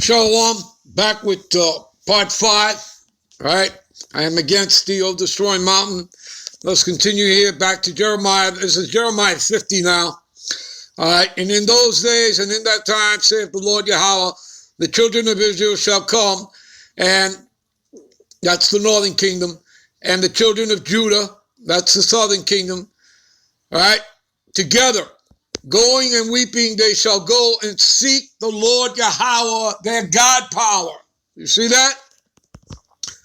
Shalom, back with part 5, all right? I am against the old destroying mountain. Let's continue here, back to Jeremiah. This is Jeremiah 50 now, all right? And in those days and in that time, saith the Lord Yahweh, the children of Israel shall come, and that's the northern kingdom, and the children of Judah, that's the southern kingdom, all right? Together, going and weeping, they shall go and seek the Lord Yahweh, their God power. You see that?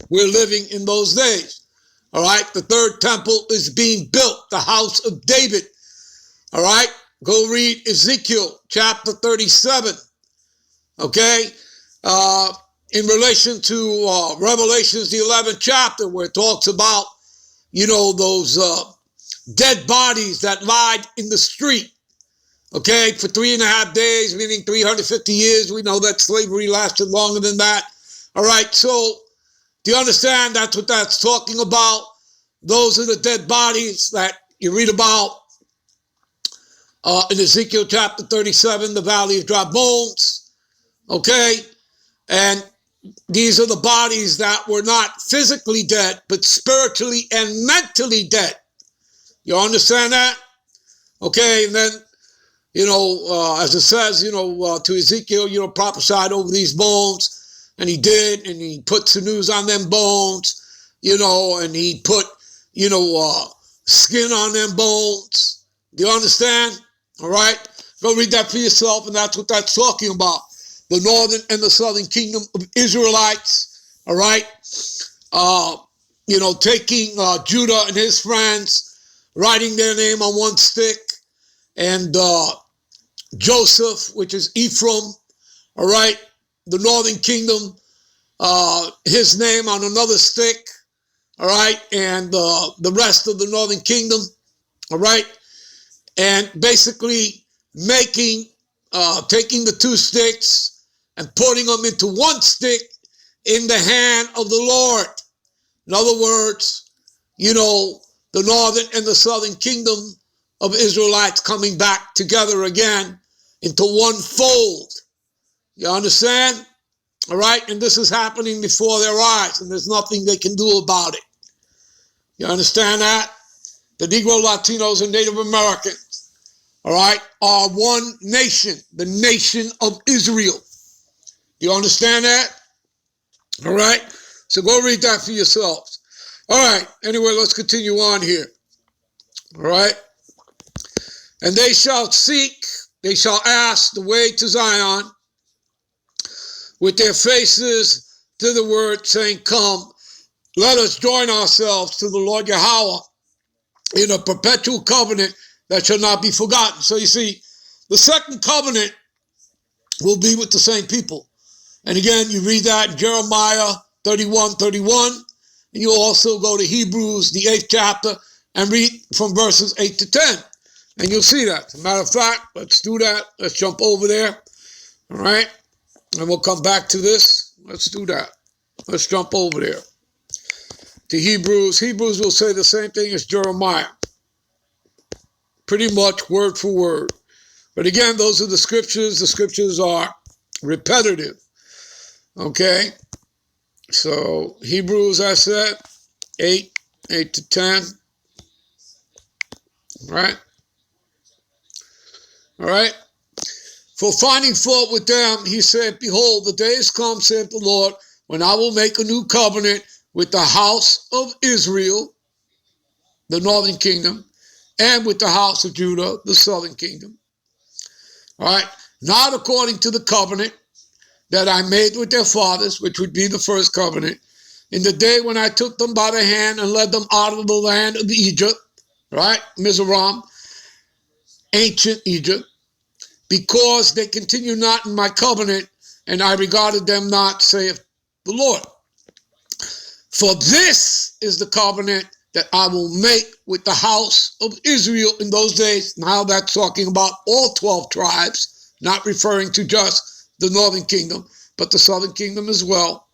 We're living in those days. All right? The third temple is being built, the house of David. All right? Go read Ezekiel chapter 37. Okay? In relation to Revelations, the 11th chapter, where it talks about, those dead bodies that lied in the street. Okay, for 3.5 days, meaning 350 years. We know that slavery lasted longer than that. All right, so do you understand that's what that's talking about? Those are the dead bodies that you read about in Ezekiel chapter 37, the valley of dry bones. Okay, and these are the bodies that were not physically dead, but spiritually and mentally dead. You understand that? Okay, and then as it says, to Ezekiel, prophesied over these bones, and he did, and he put sinews on them bones, and he put, skin on them bones. Do you understand? All right? Go read that for yourself, and that's what that's talking about. The northern and the southern kingdom of Israelites, all right? Taking Judah and his friends, writing their name on one stick, and Joseph, which is Ephraim, all right, the northern kingdom, his name on another stick, all right, and the rest of the northern kingdom, all right, and basically taking the two sticks and putting them into one stick in the hand of the Lord. In other words, the northern and the southern kingdom of Israelites coming back together again into one fold. You understand? All right? And this is happening before their eyes, and there's nothing they can do about it. You understand that? The Negro, Latinos, and Native Americans, all right, are one nation, the nation of Israel. You understand that? All right? So go read that for yourselves. All right. Anyway, let's continue on here. All right? And they shall seek, they shall ask the way to Zion with their faces to the word, saying, come, let us join ourselves to the Lord Yahweh in a perpetual covenant that shall not be forgotten. So you see, the second covenant will be with the same people. And again, you read that in Jeremiah 31:31, and you also go to Hebrews, the 8th chapter, and read from verses 8 to 10. And you'll see that. As a matter of fact, let's do that. Let's jump over there. All right. And we'll come back to this. Let's do that. Let's jump over there to Hebrews. Hebrews will say the same thing as Jeremiah. Pretty much word for word. But again, those are the scriptures. The scriptures are repetitive. Okay. So Hebrews, I said, 8 to 10. All right. All right. For finding fault with them, he said, behold, the days come, saith the Lord, when I will make a new covenant with the house of Israel, the northern kingdom, and with the house of Judah, the southern kingdom. All right. Not according to the covenant that I made with their fathers, which would be the first covenant, in the day when I took them by the hand and led them out of the land of Egypt, right? Mizraim, ancient Egypt, because they continue not in my covenant, and I regarded them not, saith the Lord. For this is the covenant that I will make with the house of Israel in those days. Now that's talking about all 12 tribes, not referring to just the northern kingdom, but the southern kingdom as well.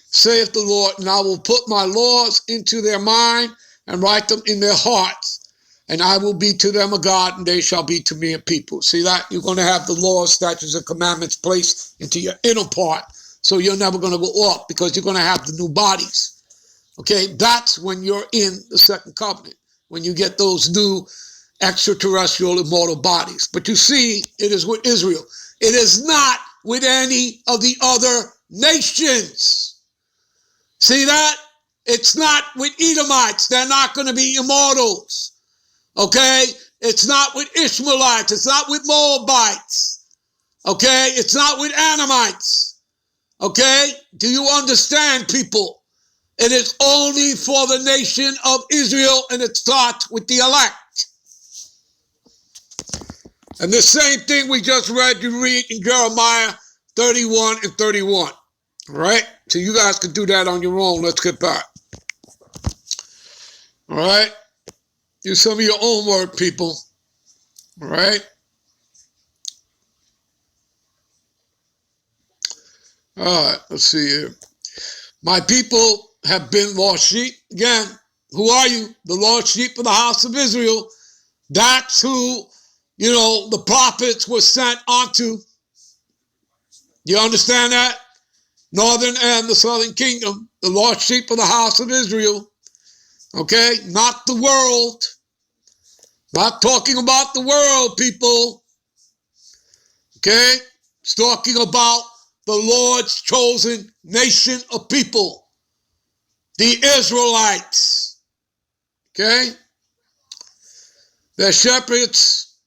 Saith the Lord, and I will put my laws into their mind and write them in their hearts. and I will be to them a God, and they shall be to me a people. See that? You're going to have the laws, statutes, and commandments placed into your inner part, so you're never going to go off because you're going to have the new bodies. Okay, that's when you're in the second covenant, when you get those new extraterrestrial immortal bodies. But you see, it is with Israel. It is not with any of the other nations. See that? It's not with Edomites. They're not going to be immortals. Okay? It's not with Ishmaelites. It's not with Moabites. Okay? It's not with Ammonites. Okay? Do you understand, people? It is only for the nation of Israel, and it starts with the elect. And the same thing we just read, you read in Jeremiah 31 and 31. All right? So you guys can do that on your own. Let's get back. All right? Do some of your own work, people. All right? All right, let's see here. My people have been lost sheep. Again, who are you? The lost sheep of the house of Israel. That's who, the prophets were sent onto. You understand that? Northern and the southern kingdom, the lost sheep of the house of Israel. Okay? Not the world. Not talking about the world, people. Okay? It's talking about the Lord's chosen nation of people. The Israelites. Okay? Their shepherds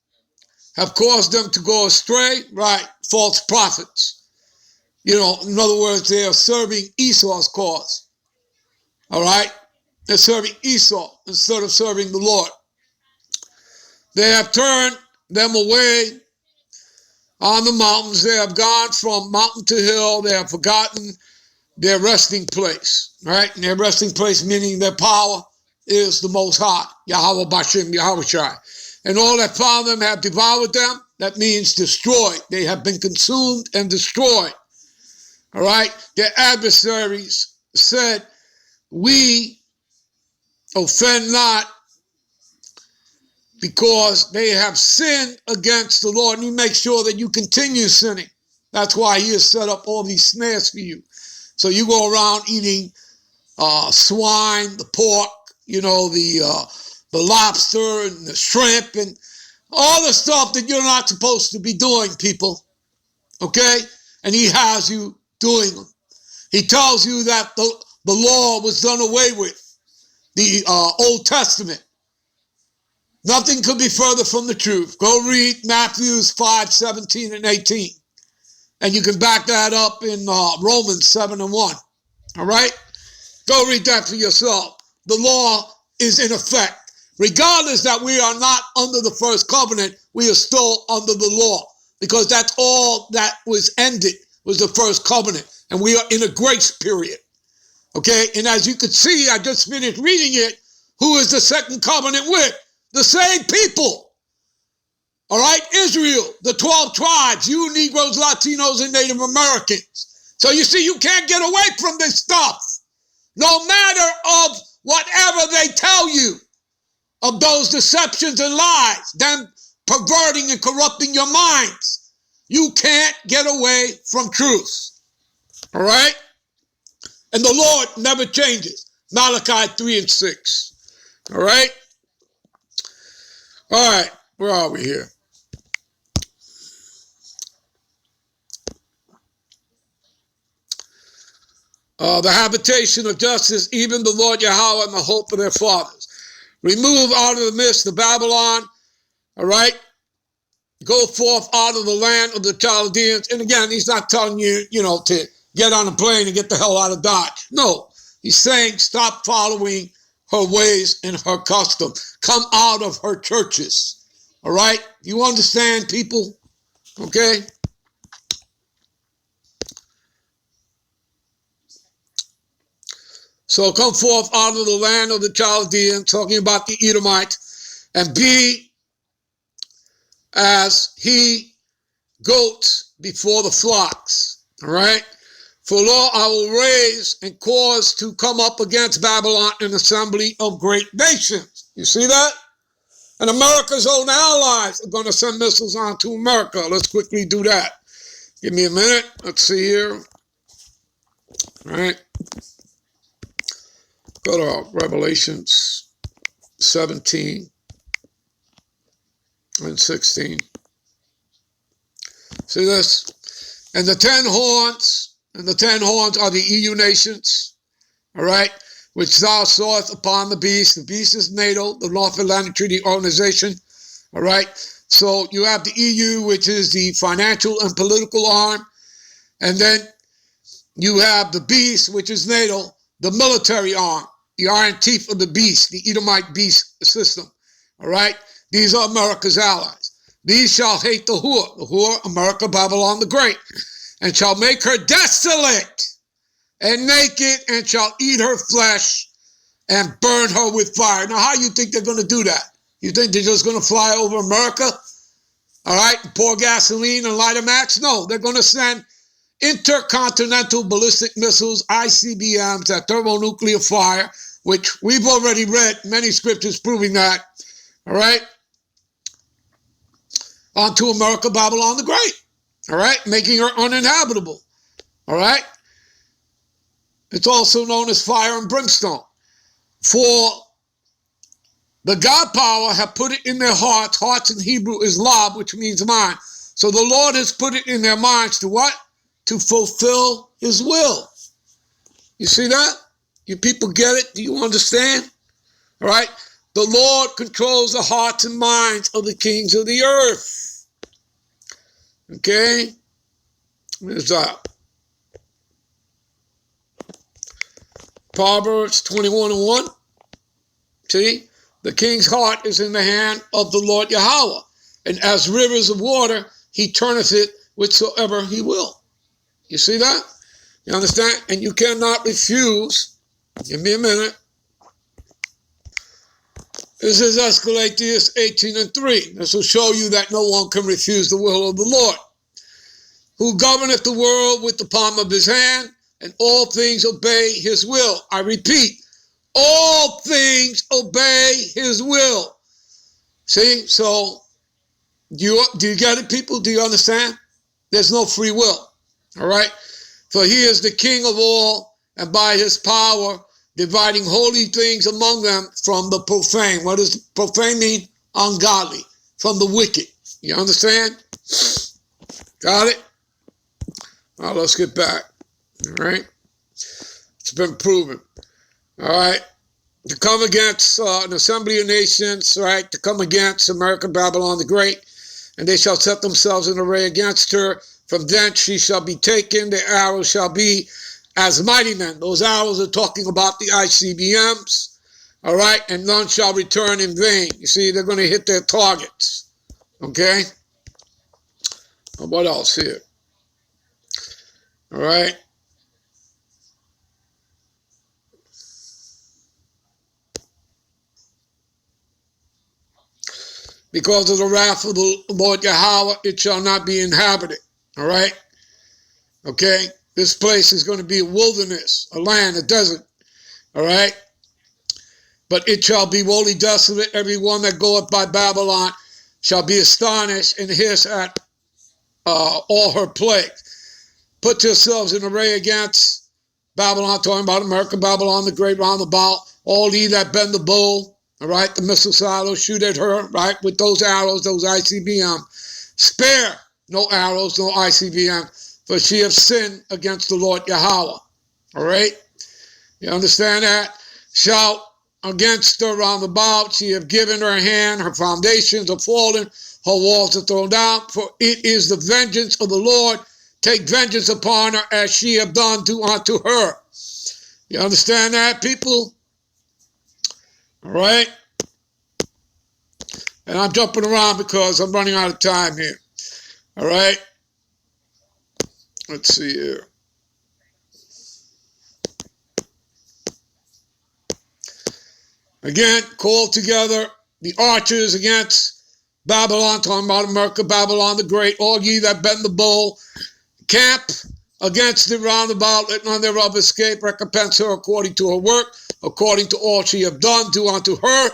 have caused them to go astray. Right. False prophets. In other words, they are serving Esau's cause. All right? They're serving Esau instead of serving the Lord. They have turned them away on the mountains. They have gone from mountain to hill. They have forgotten their resting place. Right? And their resting place, meaning their power, is the Most High, Yahweh Bashem, Yahweh Shai. And all that found them have devoured them. That means destroyed. They have been consumed and destroyed. All right? Their adversaries said, we offend not, because they have sinned against the Lord. And He makes sure that you continue sinning. That's why He has set up all these snares for you. So you go around eating swine, the pork, the lobster and the shrimp and all the stuff that you're not supposed to be doing, people. Okay? And He has you doing them. He tells you that the law was done away with, the Old Testament. Nothing could be further from the truth. Go read Matthew 5, 17 and 18. And you can back that up in Romans 7 and 1. All right? Go read that for yourself. The law is in effect. Regardless that we are not under the first covenant, we are still under the law. Because that's all that was ended, was the first covenant. And we are in a grace period. Okay? And as you can see, I just finished reading it. Who is the second covenant with? The same people. All right? Israel, the 12 tribes, you Negroes, Latinos, and Native Americans. So you see, you can't get away from this stuff. No matter of whatever they tell you of those deceptions and lies, them perverting and corrupting your minds, you can't get away from truth. All right? And the Lord never changes. Malachi 3 and 6. All right? All right, where are we here? The habitation of justice, even the Lord Yahweh and the hope of their fathers. Remove out of the midst of Babylon, all right? Go forth out of the land of the Chaldeans. And again, He's not telling you, to get on a plane and get the hell out of Dodge. No, He's saying stop following her ways and her custom. Come out of her churches. All right? You understand, people? Okay? So come forth out of the land of the Chaldeans, talking about the Edomites, and be as he goats before the flocks. All right? For lo, I will raise and cause to come up against Babylon an assembly of great nations. You see that? And America's own allies are going to send missiles onto America. Let's quickly do that. Give me a minute. Let's see here. All right. Go to Revelations 17 and 16. See this? And the 10 horns are the EU nations, all right, which thou sawest upon the beast. The beast is NATO, the North Atlantic Treaty Organization, all right. So you have the EU, which is the financial and political arm, and then you have the beast, which is NATO, the military arm, the iron teeth of the beast, the Edomite beast system, all right. These are America's allies. These shall hate the whore, America, Babylon the Great, and shall make her desolate and naked, and shall eat her flesh and burn her with fire. Now, how you think they're going to do that? You think they're just going to fly over America, all right, pour gasoline and light a match? No, they're going to send intercontinental ballistic missiles, ICBMs, that thermonuclear fire, which we've already read many scriptures proving that, all right, onto America, Babylon the Great, all right, making her uninhabitable, all right. It's also known as fire and brimstone. For the God power have put it in their hearts. Hearts in Hebrew is lab, which means mind. So the Lord has put it in their minds to what? To fulfill his will. You see that? You people get it? Do you understand? All right? The Lord controls the hearts and minds of the kings of the earth. Okay? Where's that? Proverbs 21:1. See? The king's heart is in the hand of the Lord Yahweh. And as rivers of water, he turneth it whithersoever he will. You see that? You understand? And you cannot refuse. Give me a minute. This is Escalatius 18:3. This will show you that no one can refuse the will of the Lord, who governeth the world with the palm of his hand, and all things obey his will. I repeat, all things obey his will. See? So, do you get it, people? Do you understand? There's no free will. All right? For he is the king of all, and by his power, dividing holy things among them from the profane. What does profane mean? Ungodly. From the wicked. You understand? Got it? Now let's get back. All right? It's been proven. All right? To come against an assembly of nations, right? To come against America, Babylon the Great, and they shall set themselves in array against her. From thence she shall be taken. The arrows shall be as mighty men. Those arrows are talking about the ICBMs. All right? And none shall return in vain. You see, they're going to hit their targets. Okay? What else here? All right? Because of the wrath of the Lord Yahweh, it shall not be inhabited. All right? Okay? This place is going to be a wilderness, a land, a desert. All right? But it shall be wholly desolate. Every one that goeth by Babylon shall be astonished and hiss at all her plagues. Put yourselves in array against Babylon, talking about America, Babylon the Great, round about. All ye that bend the bow, all right, the missile silos, shoot at her, right, with those arrows, those ICBM. Spare no arrows, no ICBM, for she have sinned against the Lord Yahweh. All right? You understand that? Shout against her round about. She have given her hand, her foundations are fallen, her walls are thrown down, for it is the vengeance of the Lord. Take vengeance upon her as she have done unto her. You understand that, people? All right? And I'm jumping around because I'm running out of time here. All right? Let's see here. Again, call together the archers against Babylon, talking about America, Babylon the Great, all ye that bend the bow, camp against it round about, let none thereof escape, recompense her according to her work, according to all she have done, do unto her.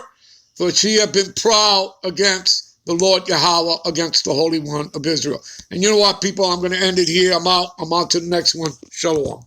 for she had been proud against the Lord Yahweh, against the Holy One of Israel. And you know what, people? I'm going to end it here. I'm out. I'm on to the next one. Shalom.